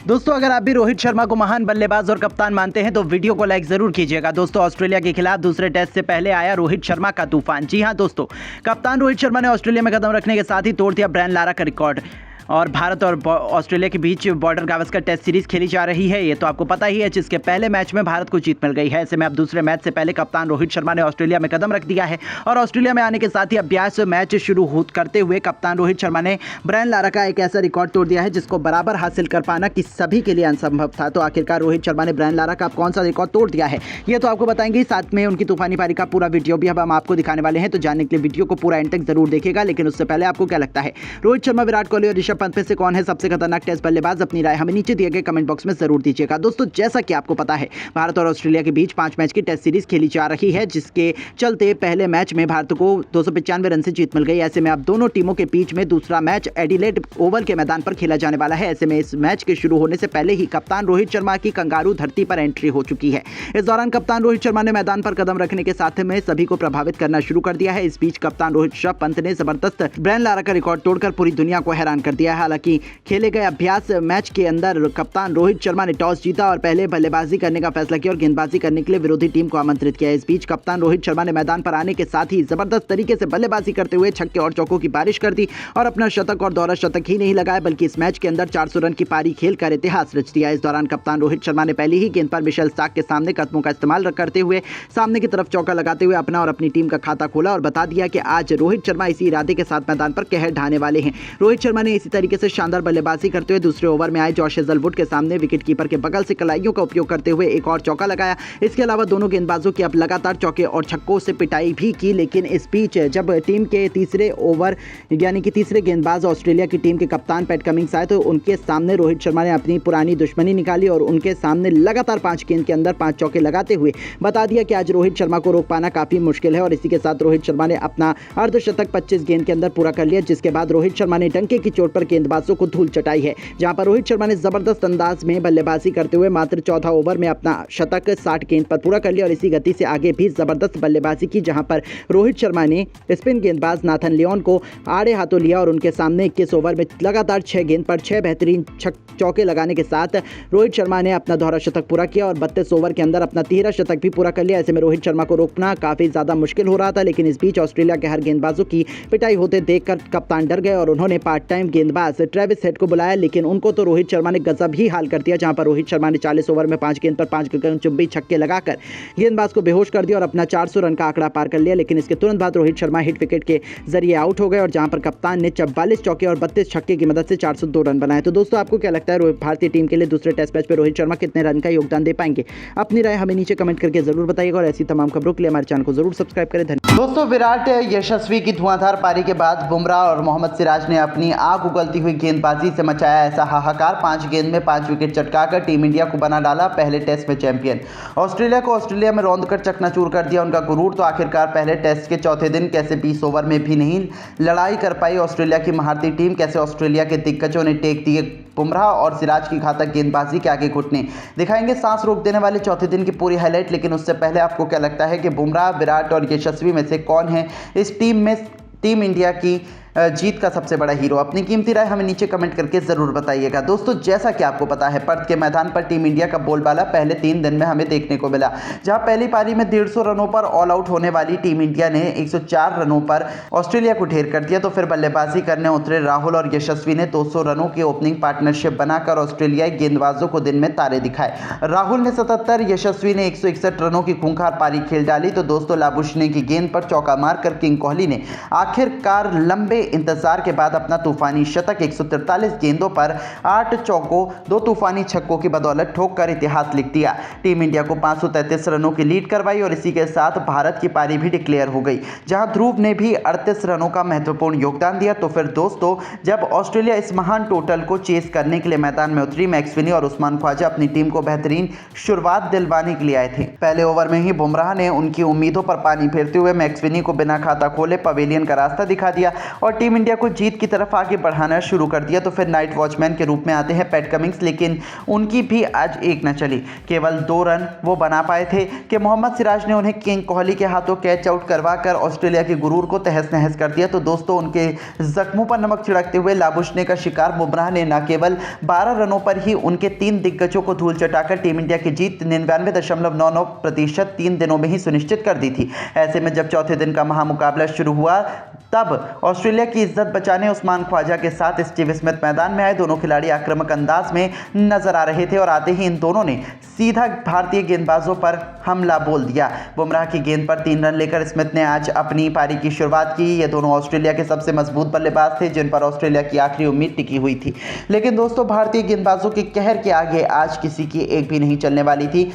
दोस्तों अगर आप भी रोहित शर्मा को महान बल्लेबाज और कप्तान मानते हैं तो वीडियो को लाइक जरूर कीजिएगा। दोस्तों ऑस्ट्रेलिया के खिलाफ दूसरे टेस्ट से पहले आया रोहित शर्मा का तूफान। जी हां दोस्तों, कप्तान रोहित शर्मा ने ऑस्ट्रेलिया में कदम रखने के साथ ही तोड़ दिया ब्रायन लारा का रिकॉर्ड। और भारत और ऑस्ट्रेलिया के बीच बॉर्डर गावस्कर टेस्ट सीरीज खेली जा रही है, ये तो आपको पता ही है, जिसके पहले मैच में भारत को जीत मिल गई है। ऐसे में अब दूसरे मैच से पहले कप्तान रोहित शर्मा ने ऑस्ट्रेलिया में कदम रख दिया है और ऑस्ट्रेलिया में आने के साथ ही अभ्यास मैच शुरू करते हुए कप्तान रोहित शर्मा ने ब्रायन लारा का एक ऐसा रिकॉर्ड तोड़ दिया है जिसको बराबर हासिल कर पाना कि सभी के लिए असंभव था। तो आखिरकार रोहित शर्मा ने ब्रायन लारा का कौन सा रिकॉर्ड तोड़ दिया है ये तो आपको बताएंगे, साथ में उनकी तूफानी पारी का पूरा वीडियो भी अब हम आपको दिखाने वाले हैं। तो जानने के लिए वीडियो को पूरा एंड तक जरूर देखिएगा। लेकिन उससे पहले आपको क्या लगता है, रोहित शर्मा, विराट कोहली और ऋषभ पंत में से कौन है सबसे खतरनाक टेस्ट बल्लेबाज? अपनी राय हमें नीचे दिए गए कमेंट बॉक्स में जरूर दीजिएगा। दोस्तों जैसा कि आपको पता है, भारत और ऑस्ट्रेलिया के बीच 5 मैच की टेस्ट सीरीज खेली जा रही है, जिसके चलते पहले मैच में भारत को 295 रन से जीत मिल गई। ऐसे में अब दोनों टीमों के बीच में दूसरा मैच एडिलेड ओवल के मैदान पर खेला जाने वाला है। ऐसे में इस मैच के शुरू होने से पहले ही कप्तान रोहित शर्मा की कंगारू धरती पर एंट्री हो चुकी है। इस दौरान कप्तान रोहित शर्मा ने मैदान पर कदम रखने के साथ में सभी को प्रभावित करना शुरू कर दिया है। इस बीच कप्तान रोहित ऋषभ पंत ने जबरदस्त ब्रायन लारा का रिकॉर्ड तोड़कर पूरी दुनिया को हैरान कर दिया है। हालांकि खेले गए अभ्यास मैच के अंदर कप्तान रोहित शर्मा ने टॉस जीता और पहले बल्लेबाजी करने का फैसला किया और गेंदबाजी करने के लिए विरोधी टीम को आमंत्रित किया। इस बीच कप्तान रोहित शर्मा ने मैदान पर आने के साथ ही जबरदस्त तरीके से बल्लेबाजी करते हुए छक्के और चौकों की बारिश कर दी और अपना शतक और दोहरा शतक ही नहीं लगाया, बल्कि इस मैच के अंदर 400 रन की पारी खेलकर इतिहास रच दिया। इस दौरान कप्तान रोहित शर्मा ने पहली ही गेंद पर मिशेल स्टार्क के सामने कदमों का इस्तेमाल करते हुए सामने की तरफ चौका लगाते हुए अपना और अपनी टीम का खाता खोला और बता दिया कि आज रोहित शर्मा इसी इरादे के साथ मैदान पर कहर ढाने वाले हैं। रोहित शर्मा ने इसी तरीके से शानदार बल्लेबाजी करते हुए दूसरे ओवर में आए जॉश हेजलवुड के सामने विकेटकीपर के बगल से कलाइयों का उपयोग करते हुए एक और चौका लगाया। इसके अलावा दोनों गेंदबाजों की अब लगातार चौके और छक्कों से पिटाई भी की। लेकिन इस बीच जब टीम के तीसरे ओवर यानी कि तीसरे गेंदबाज ऑस्ट्रेलिया की टीम के कप्तान पैट कमिंग्स आए तो उनके सामने रोहित शर्मा ने अपनी पुरानी दुश्मनी निकाली और उनके सामने लगातार 5 गेंद के अंदर 5 चौके लगाते हुए बता दिया कि आज रोहित शर्मा को रोक पाना काफी मुश्किल है। और इसी के साथ रोहित शर्मा ने अपना अर्धशतक 25 गेंद के अंदर पूरा कर लिया, जिसके बाद रोहित शर्मा ने डंके की चोट पर गेंदबाजों को धूल चटाई है। जहां पर रोहित शर्मा ने जबरदस्त अंदाज में बल्लेबाजी करते हुए मात्र 14 ओवर में अपना शतक 60 गेंद पर पूरा कर लिया और इसी गति से आगे भी जबरदस्त बल्लेबाजी की, जहां पर रोहित शर्मा ने स्पिन गेंदबाज नाथन लियोन को आड़े हाथों लिया और उनके सामने 21 ओवर में लगातार 6 गेंद पर 6 बेहतरीन चौके लगाने के साथ रोहित शर्मा ने अपना दोहरा शतक पूरा किया और 32 ओवर के अंदर अपना 13 शतक भी पूरा कर लिया। ऐसे में रोहित शर्मा को रोकना काफी ज्यादा मुश्किल हो रहा था, लेकिन इस बीच ऑस्ट्रेलिया के हर गेंदबाजों की पिटाई होते देखकर कप्तान डर गए और उन्होंने पार्ट टाइम गेंदबाज ट्रेविस हेड को बुलाया, लेकिन उनको तो रोहित शर्मा ने गजब ही हाल कर दिया। जहां पर रोहित शर्मा ने 40 ओवर में 5 गेंद पर 5 चुंबी छक्के लगाकर गेंदबाज को बेहोश कर दिया और अपना 400 रन का आंकड़ा पार कर लिया। लेकिन इसके तुरंत बाद रोहित शर्मा हिट विकेट के जरिए आउट हो गए और जहां पर कप्तान ने 44 चौके और 32 छक्के की मदद से 402 रन बनाए। तो दोस्तों आपको क्या लगता है, भारतीय टीम के लिए दूसरे टेस्ट मैच पर रोहित शर्मा कितने रन का योगदान दे पाएंगे? अपनी राय हमें नीचे कमेंट करके जरूर बताइएगा और ऐसी तमाम खबरों के लिए हमारे चैनल को जरूर सब्सक्राइब करें। धन्यवाद। दोस्तों विराट यशस्वी की धुआंधार पारी के बाद बुमराह और मोहम्मद सिराज ने अपनी आग उगलती हुई गेंदबाजी से मचाया ऐसा हाहाकार। 5 गेंद में 5 विकेट चटकाकर टीम इंडिया को बना डाला पहले टेस्ट में चैंपियन। ऑस्ट्रेलिया को ऑस्ट्रेलिया में रौंदकर चकनाचूर कर दिया उनका गुरूर। तो आखिरकार पहले टेस्ट के चौथे दिन कैसे 20 ओवर में भी नहीं लड़ाई कर पाई ऑस्ट्रेलिया की महारती टीम, कैसे ऑस्ट्रेलिया के दिग्गजों ने टेक दिए बुमराह और सिराज की घातक गेंदबाजी के आगे घुटने। दिखाएंगे सांस रोक देने वाले चौथे दिन की पूरी हाईलाइट। लेकिन उससे पहले आपको क्या लगता है कि बुमराह, विराट और यशस्वी में से कौन है इस टीम इंडिया की जीत का सबसे बड़ा हीरो? अपनी कीमती राय हमें नीचे कमेंट करके जरूर बताइएगा। दोस्तों जैसा कि आपको पता है, पर्थ के मैदान पर टीम इंडिया का बोलबाला पहले 3 दिन में हमें देखने को मिला। जहां पहली पारी में 150 रनों पर ऑल आउट होने वाली टीम इंडिया ने 104 रनों पर ऑस्ट्रेलिया को ढेर कर दिया। तो फिर बल्लेबाजी करने उतरे राहुल और यशस्वी ने 200 रनों की ओपनिंग पार्टनरशिप बनाकर ऑस्ट्रेलियाई गेंदबाजों को दिन में तारे दिखाए। राहुल ने 77, यशस्वी ने 161 रनों की खूंखार पारी खेल डाली। तो दोस्तों लाबुशने की गेंद पर चौका मारकर किंग कोहली ने आखिरकार लंबे इंतजार के बाद अपना तूफानी शतक 143 गेंदों पर 8 चौकों 2 तूफानी छक्कों की बदौलत ठोक कर इतिहास लिख दिया। टीम इंडिया को 533 रनों की लीड करवाई और इसी के साथ भारत की पारी भी डिक्लेयर हो गई, जहां ध्रुव ने भी 38 रनों का महत्वपूर्ण योगदान दिया। तो फिर दोस्तों जब ऑस्ट्रेलिया इस महान टोटल को चेस करने के लिए मैदान में उतरी, मैक्सविनी और उस्मान ख्वाजा अपनी टीम को बेहतरीन शुरुआत दिलवाने के लिए आए थे। पहले ओवर में ही बुमराह ने उनकी उम्मीदों पर पानी फेरते हुए मैक्सविनी को बिना खाता खोले पवेलियन का रास्ता दिखा दिया और और टीम इंडिया को जीत की तरफ आगे बढ़ाना शुरू कर दिया। तो फिर नाइट वॉचमैन के रूप में आते हैं पैट कमिंस, लेकिन उनकी भी आज एक न चली। केवल 2 रन वो बना पाए थे कि मोहम्मद सिराज ने उन्हें किंग कोहली के हाथों कैच आउट करवाकर ऑस्ट्रेलिया के गुरूर को तहस नहस कर दिया। तो दोस्तों, उनके जख्मों पर नमक छिड़कते हुए लाबुशने का शिकार बुमराह ने न केवल 12 रनों पर ही उनके 3 दिग्गजों को धूल चटाकर टीम इंडिया की जीत 99.99% 3 दिनों में ही सुनिश्चित कर दी थी। ऐसे में जब चौथे दिन का महामुकाबला शुरू हुआ, तब ऑस्ट्रेलिया की इज्जत बचाने उस्मान ख्वाजा के साथ स्टीव स्मिथ मैदान में आए। दोनों खिलाड़ी आक्रामक अंदाज में नजर आ रहे थे और आते ही इन दोनों ने सीधा भारतीय गेंदबाजों पर हमला बोल दिया। बुमराह की गेंद पर 3 रन लेकर स्मिथ ने आज अपनी पारी की शुरुआत की। ये दोनों ऑस्ट्रेलिया के सबसे मजबूत बल्लेबाज थे, जिन पर ऑस्ट्रेलिया की आखिरी उम्मीद टिकी हुई थी। लेकिन दोस्तों, भारतीय गेंदबाजों के कहर के आगे आज किसी की एक भी नहीं चलने वाली थी।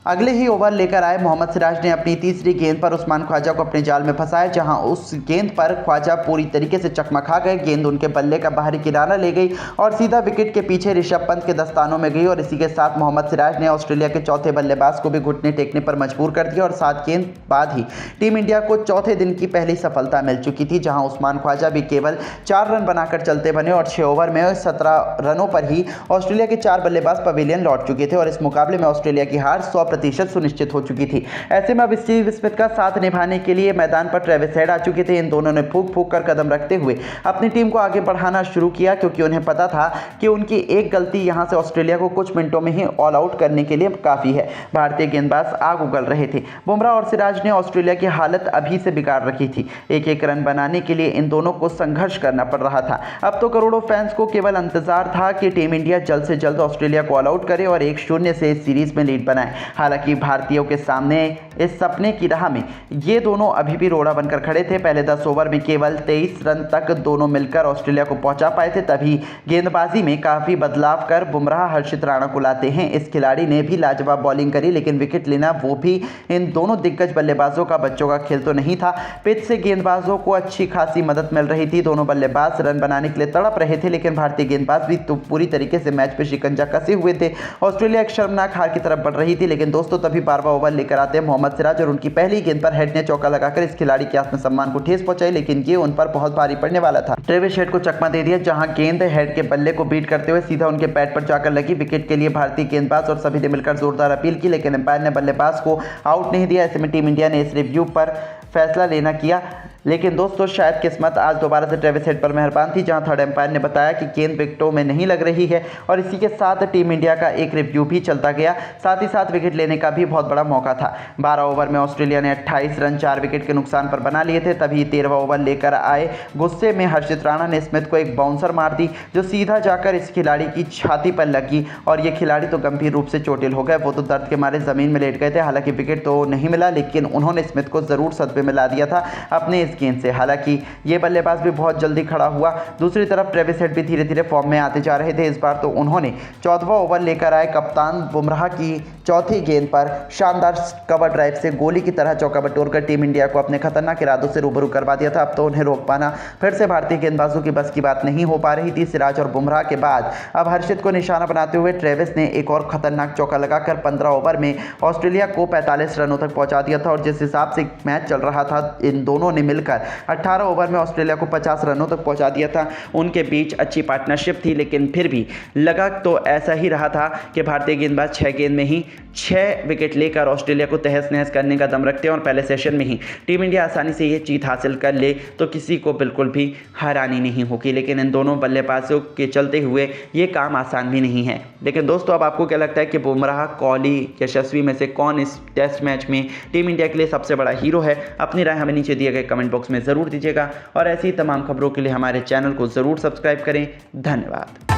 अगले ही ओवर लेकर आए मोहम्मद सिराज ने अपनी तीसरी गेंद पर उस्मान ख्वाजा को अपने जाल में फंसाया, जहां उस गेंद पर ख्वाजा पूरी तरीके से चकमका गए। गेंद उनके बल्ले का बाहरी किनारा ले गई और सीधा विकेट के पीछे ऋषभ पंत के दस्तानों में गई। और इसी के साथ मोहम्मद सिराज ने ऑस्ट्रेलिया के चौथे बल्लेबाज को भी घुटने टेकने पर मजबूर कर दिया। और 7 गेंद बाद ही टीम इंडिया को चौथे दिन की पहली सफलता मिल चुकी थी, जहाँ उस्मान ख्वाजा भी केवल 4 रन बनाकर चलते बने और 6 ओवर में 17 रनों पर ही ऑस्ट्रेलिया के 4 बल्लेबाज पवेलियन लौट चुके थे। और इस मुकाबले में ऑस्ट्रेलिया की हार 100% सुनिश्चित हो चुकी थी। ऐसे में अब स्टीव स्मिथ का साथ निभाने के लिए मैदान पर ट्रेविस हेड आ चुके थे। इन दोनों ने फूंक फूंक कर कदम रखते हुए अपनी टीम को आगे बढ़ाना शुरू किया, क्योंकि उन्हें पता था कि उनकी एक गलती यहां से ऑस्ट्रेलिया को कुछ मिनटों में ही ऑल आउट करने के लिए काफी है। भारतीय गेंदबाज आग उगल रहे थे। बुमराह और सिराज ने ऑस्ट्रेलिया की हालत अभी से बिगाड़ रखी थी। एक रन बनाने के लिए इन दोनों को संघर्ष करना पड़ रहा था। अब तो करोड़ों फैंस को केवल इंतजार था कि टीम इंडिया जल्द से जल्द ऑस्ट्रेलिया को ऑल आउट करे और 1-0 से इस सीरीज में लीड बनाए। हालांकि भारतीयों के सामने इस सपने की राह में ये दोनों अभी भी रोड़ा बनकर खड़े थे। पहले 10 ओवर में केवल 23 रन तक दोनों मिलकर ऑस्ट्रेलिया को पहुंचा पाए थे। तभी गेंदबाजी में काफी बदलाव कर बुमराह हर्षित राणा को लाते हैं। इस खिलाड़ी ने भी लाजवाब बॉलिंग करी, लेकिन विकेट लेना वो भी इन दोनों दिग्गज बल्लेबाजों का बच्चों का खेल तो नहीं था। पिच से गेंदबाजों को अच्छी खासी मदद मिल रही थी। दोनों बल्लेबाज रन बनाने के लिए तड़प रहे थे, लेकिन भारतीय गेंदबाज भी तो पूरी तरीके से मैच पे शिकंजा कसे हुए थे। ऑस्ट्रेलिया एक शर्मनाक हार की तरफ बढ़ रही थी। लेकिन दोस्तों, तभी 12वां ओवर लेकर आते हैं मोहम्मद सिराज और उनकी पहली गेंद पर हेड ने चौका लगाकर इस खिलाड़ी के आत्मसम्मान को ठेस पहुंचाई, लेकिन ये उन पर बहुत भारी पड़ने वाला था। ट्रेविस हेड को चकमा दे दिया, जहां गेंद हेड के बल्ले को बीट करते हुए सीधा उनके पैड पर जाकर लगी। विकेट के लिए भारतीय गेंदबाज और सभी ने मिलकर जोरदार अपील की, लेकिन अंपायर ने बल्लेबाज को आउट नहीं दिया। ऐसे में टीम इंडिया ने इस रिव्यू पर फैसला लेना किया। लेकिन दोस्तों, शायद किस्मत आज दोबारा से ट्रेविस हेड पर मेहरबान थी, जहां थर्ड एम्पायर ने बताया कि गेंद विकेटों में नहीं लग रही है। और इसी के साथ टीम इंडिया का एक रिव्यू भी चलता गया। साथ ही साथ विकेट लेने का भी बहुत बड़ा मौका था। 12 ओवर में ऑस्ट्रेलिया ने 28 रन 4 विकेट के नुकसान पर बना लिए थे। तभी 13वां ओवर लेकर आए गुस्से में हर्षित राणा ने स्मिथ को एक बाउंसर मार दी, जो सीधा जाकर इस खिलाड़ी की छाती पर लगी और ये खिलाड़ी तो गंभीर रूप से चोटिल हो गए। वो तो दर्द के मारे जमीन में लेट गए थे। हालांकि विकेट तो नहीं मिला, लेकिन उन्होंने स्मिथ को जरूर सदमे में ला दिया था अपने इस गेंद से। हालांकि ये बल्लेबाज भी बहुत जल्दी खड़ा हुआ। दूसरी तरफ ट्रेविस हेड भी धीरे धीरे फॉर्म में आते जा रहे थे। इस बार तो उन्होंने 14वां ओवर लेकर आए कप्तान बुमराह की चौथी गेंद पर शानदार कवर ड्राइव से गोली की तरह चौका बटोरकर टीम इंडिया को अपने खतरनाक इरादों से रूबरू करवा दिया था। अब तो उन्हें रोक पाना फिर से भारतीय गेंदबाजों की बस की बात नहीं हो पा रही थी। सिराज और बुमराह के बाद अब हर्षित को निशाना बनाते हुए ट्रेविस ने एक और खतरनाक चौका लगाकर 15 ओवर में ऑस्ट्रेलिया को 45 रनों तक पहुंचा दिया था। और जिस हिसाब से मैच चल रहा था, इन दोनों ने मिलकर 18 ओवर में ऑस्ट्रेलिया को 50 रनों तक पहुंचा दिया था। उनके बीच अच्छी पार्टनरशिप थी, लेकिन फिर भी लगा तो ऐसा ही रहा था कि भारतीय गेंदबाज 6 गेंद में ही 6 विकेट लेकर ऑस्ट्रेलिया को तहस नहस करने का दम रखते हैं। और पहले सेशन में ही टीम इंडिया आसानी से ये जीत हासिल कर ले तो किसी को बिल्कुल भी हैरानी नहीं होगी। लेकिन इन दोनों बल्लेबाजों के चलते हुए ये काम आसान भी नहीं है। लेकिन दोस्तों, अब आपको क्या लगता है कि बुमराह, कोहली, यशस्वी में से कौन इस टेस्ट मैच में टीम इंडिया के लिए सबसे बड़ा हीरो है? अपनी राय हमें नीचे दिए गए कमेंट बॉक्स में ज़रूर दीजिएगा। और ऐसी तमाम खबरों के लिए हमारे चैनल को ज़रूर सब्सक्राइब करें। धन्यवाद।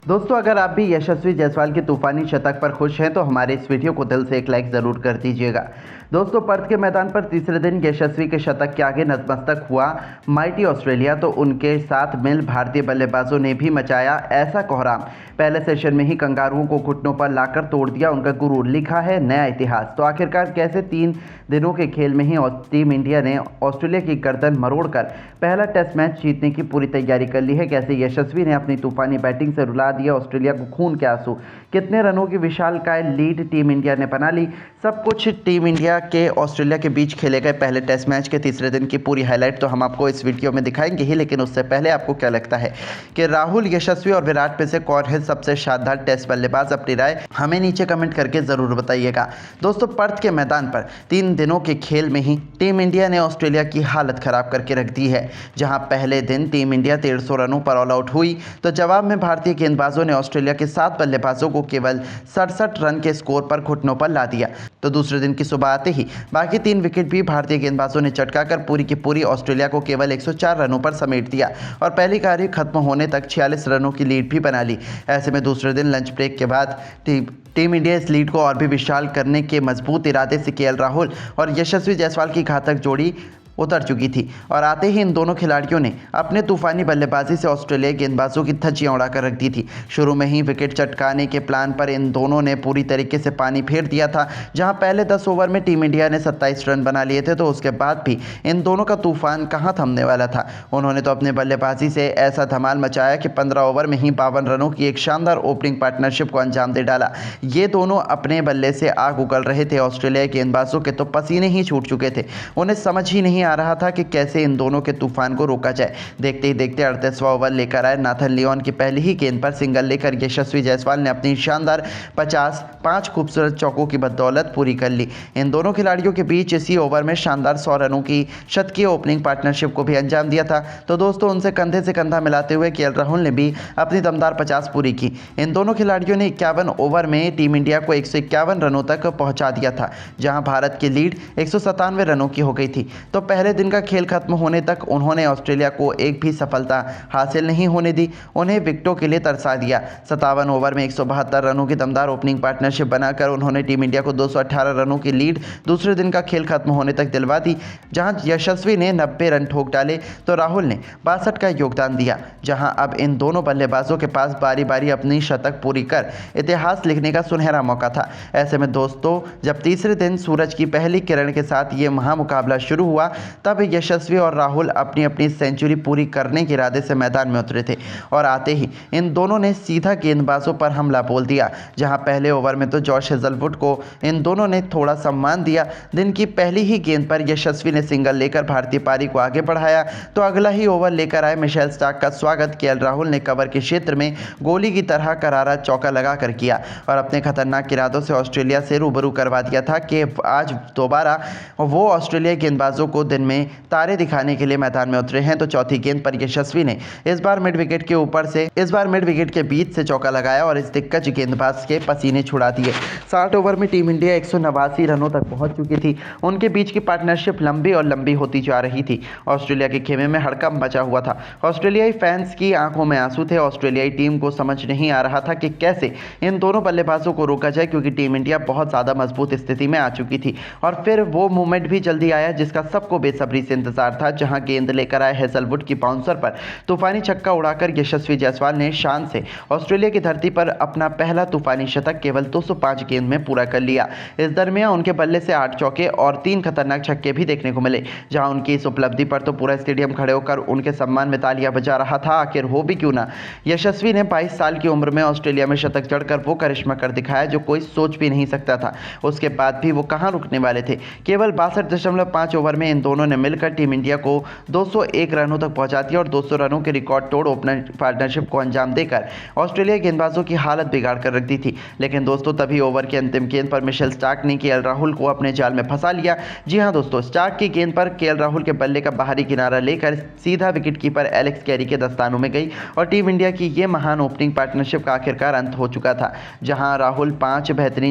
दोस्तों, अगर आप भी यशस्वी जायसवाल के तूफानी शतक पर खुश हैं तो हमारे इस वीडियो को दिल से एक लाइक ज़रूर कर दीजिएगा। दोस्तों, पर्थ के मैदान पर तीसरे दिन यशस्वी के शतक के आगे नतमस्तक हुआ माइटी ऑस्ट्रेलिया, तो उनके साथ मिल भारतीय बल्लेबाजों ने भी मचाया ऐसा कोहराम। पहले सेशन में ही कंगारुओं को घुटनों पर लाकर तोड़ दिया उनका गुरूर, लिखा है नया इतिहास। तो आखिरकार कैसे 3 दिनों के खेल में ही टीम इंडिया ने ऑस्ट्रेलिया की गर्दन मरोड़कर पहला टेस्ट मैच जीतने की पूरी तैयारी कर ली है? कैसे यशस्वी ने अपनी तूफानी बैटिंग से रुला दिए ऑस्ट्रेलिया को खून के आंसू। कितने रनों की विशालकाय लीड टीम इंडिया ने बना ली, सब कुछ टीम इंडिया के ऑस्ट्रेलिया के बीच खेले गए पहले टेस्ट मैच के तीसरे दिन की पूरी हाईलाइट तो हम आपको इस वीडियो में दिखाएंगे ही। लेकिन उससे पहले आपको क्या लगता है कि राहुल, यशस्वी और विराट में से कौन है सबसे शानदार टेस्ट बल्लेबाज? अपनी राय हमें नीचे कमेंट करके ज़रूर बताइएगा। दोस्तों, पर्थ के मैदान पर 3 दिनों के खेल में ही टीम इंडिया ने ऑस्ट्रेलिया की हालत खराब करके रख दी है। जहां पहले दिन टीम इंडिया 150 रनों पर ऑल आउट हुई तो जवाब में भारतीय गेंदबाजों ने ऑस्ट्रेलिया के 7 बल्लेबाजों को केवल 67 रन के स्कोर पर घुटनों पर ला दिया। तो दूसरे दिन की सुबह आते ही बाकी 3 विकेट भी भारतीय गेंदबाजों ने चटकाकर पूरी की पूरी ऑस्ट्रेलिया को केवल 104 रनों पर समेट दिया और पहली पारी खत्म होने तक 46 रनों की लीड भी बना ली। ऐसे में दूसरे दिन लंच ब्रेक के बाद टीम इंडिया इस लीड को और भी विशाल करने के मजबूत इरादे से केएल राहुल और यशस्वी जायसवाल की घातक जोड़ी उतर चुकी थी और आते ही इन दोनों खिलाड़ियों ने अपने तूफानी बल्लेबाजी से ऑस्ट्रेलियाई गेंदबाजों की धज्जियां उड़ाकर रख दी थी। शुरू में ही विकेट चटकाने के प्लान पर इन दोनों ने पूरी तरीके से पानी फेर दिया था। जहां पहले 10 ओवर में टीम इंडिया ने 27 रन बना लिए थे तो उसके बाद भी इन दोनों का तूफान कहां थमने वाला था। उन्होंने तो अपने बल्लेबाजी से ऐसा धमाल मचाया कि 15 ओवर में ही 52 रनों की एक शानदार ओपनिंग पार्टनरशिप को अंजाम दे डाला। ये दोनों अपने बल्ले से आग उगल रहे थे। ऑस्ट्रेलियाई गेंदबाजों के तो पसीने ही छूट चुके थे। उन्हें समझ ही नहीं आ रहा था कि कैसे इन दोनों के तूफान को रोका जाए। देखते ही देखते 38वां ओवर लेकर आए नाथन लियोन की पहली ही गेंद पर सिंगल लेकर यशस्वी जायसवाल ने अपनी शानदार 5 खूबसूरत चौकों की बदौलत पूरी कर ली। इन दोनों खिलाड़ियों के बीच इसी ओवर में शानदार 100 रनों की शतकीय ओपनिंग पार्टनरशिप को भी अंजाम दिया था। तो दोस्तों, उनसे कंधे से कंधा मिलाते हुए केएल राहुल ने भी अपनी दमदार 50 पूरी की। इन दोनों खिलाड़ियों ने 51 ओवर में टीम इंडिया को 151 रनों तक पहुंचा दिया था, जहां भारत की लीड 197 रनों की हो गई थी। तो पहले दिन का खेल खत्म होने तक उन्होंने ऑस्ट्रेलिया को एक भी सफलता हासिल नहीं होने दी, उन्हें विकेटों के लिए तरसा दिया। 57 ओवर में 172 रनों की दमदार ओपनिंग पार्टनरशिप बनाकर उन्होंने टीम इंडिया को 218 रनों की लीड दूसरे दिन का खेल खत्म होने तक दिलवा दी। जहां यशस्वी ने 90 रन ठोक डाले तो राहुल ने 62 का योगदान दिया। जहां अब इन दोनों बल्लेबाजों के पास बारी बारी अपनी शतक पूरी कर इतिहास लिखने का सुनहरा मौका था। ऐसे में दोस्तों, जब तीसरे दिन सूरज की पहली किरण के साथ ये महामुकाबला शुरू हुआ तब यशस्वी और राहुल अपनी अपनी सेंचुरी पूरी करने के इरादे से मैदान में उतरे थे और आते ही इन दोनों ने सीधा गेंदबाजों पर हमला बोल दिया। जहां पहले ओवर में तो जॉश हेजलवुड को इन दोनों ने थोड़ा सम्मान दिया। दिन की पहली ही गेंद पर यशस्वी ने सिंगल लेकर भारतीय पारी को आगे बढ़ाया तो अगला ही ओवर लेकर आए मिशेल स्टार्क का स्वागत केएल राहुल ने कवर के क्षेत्र में गोली की तरह करारा चौका लगाकर किया और अपने खतरनाक इरादों से ऑस्ट्रेलिया से रूबरू करवा दिया था कि आज दोबारा वो ऑस्ट्रेलियाई गेंदबाजों को दिन में तारे दिखाने के लिए मैदान में उतरे हैं। तो चौथी गेंद पर यशस्वी ने इस बार मिड विकेट के बीच से चौका लगाया और इस दिग्गज गेंदबाज के पसीने छुड़ा दिए। 60 ओवर में टीम इंडिया 189 रनों तक पहुंच चुकी थी। उनके बीच की पार्टनरशिप लंबी और लंबी होती जा रही थी। ऑस्ट्रेलिया के खेमे में हड़कंप मचा हुआ था। ऑस्ट्रेलियाई फैंस की आंखों में आंसू थे। ऑस्ट्रेलियाई टीम को समझ नहीं आ रहा था कि कैसे इन दोनों बल्लेबाजों को रोका जाए, क्योंकि टीम इंडिया बहुत ज़्यादा मजबूत स्थिति में आ चुकी थी। और फिर वो मोमेंट भी जल्दी आया जिसका सबको बेसब्री से इंतजार था, जहां गेंद लेकर आए हेजलवुड की बाउंसर पर तूफानी छक्का उड़ाकर यशस्वी जायसवाल ने शान से ऑस्ट्रेलिया की धरती पर अपना पहला तूफानी शतक केवल 205 गेंद में पूरा कर लिया। इस दरमियान उनके बल्ले से 8 चौके और 3 खतरनाक छक्के भी देखने को मिले। जहां उनकी इस उपलब्धि पर तो पूरा स्टेडियम खड़े होकर उनके सम्मान में तालियां बजा रहा था। आखिर हो भी क्यों ना, यशस्वी ने 22 साल की उम्र में ऑस्ट्रेलिया में शतक जड़कर वो करिश्मा कर दिखाया जो कोई सोच भी नहीं सकता था। उसके बाद भी वो कहां रुकने वाले थे। केवल 62.5 ओवर में इन दोनों ने मिलकर टीम इंडिया को 201 रनों तक पहुंचा दिया और 200 रनों के रिकॉर्ड तोड़ ओपनर पार्टनरशिप को अंजाम देकर ऑस्ट्रेलिया गेंदबाजों की हालत बिगाड़ कर रख दी थी। लेकिन दोस्तों, तभी ओवर के अंतिम गेंद पर मिशेल स्टार्क ने केएल राहुल को अपने जाल में फंसा लिया। जी हां दोस्तों, स्टार्क की गेंद पर केएल राहुल के बल्ले का बाहरी किनारा लेकर सीधा विकेटकीपर एलेक्स कैरी के दस्तानों में गई और टीम इंडिया की ये महान ओपनिंग पार्टनरशिप का आखिरकार अंत हो चुका था। जहां राहुल 5 बेहतरीन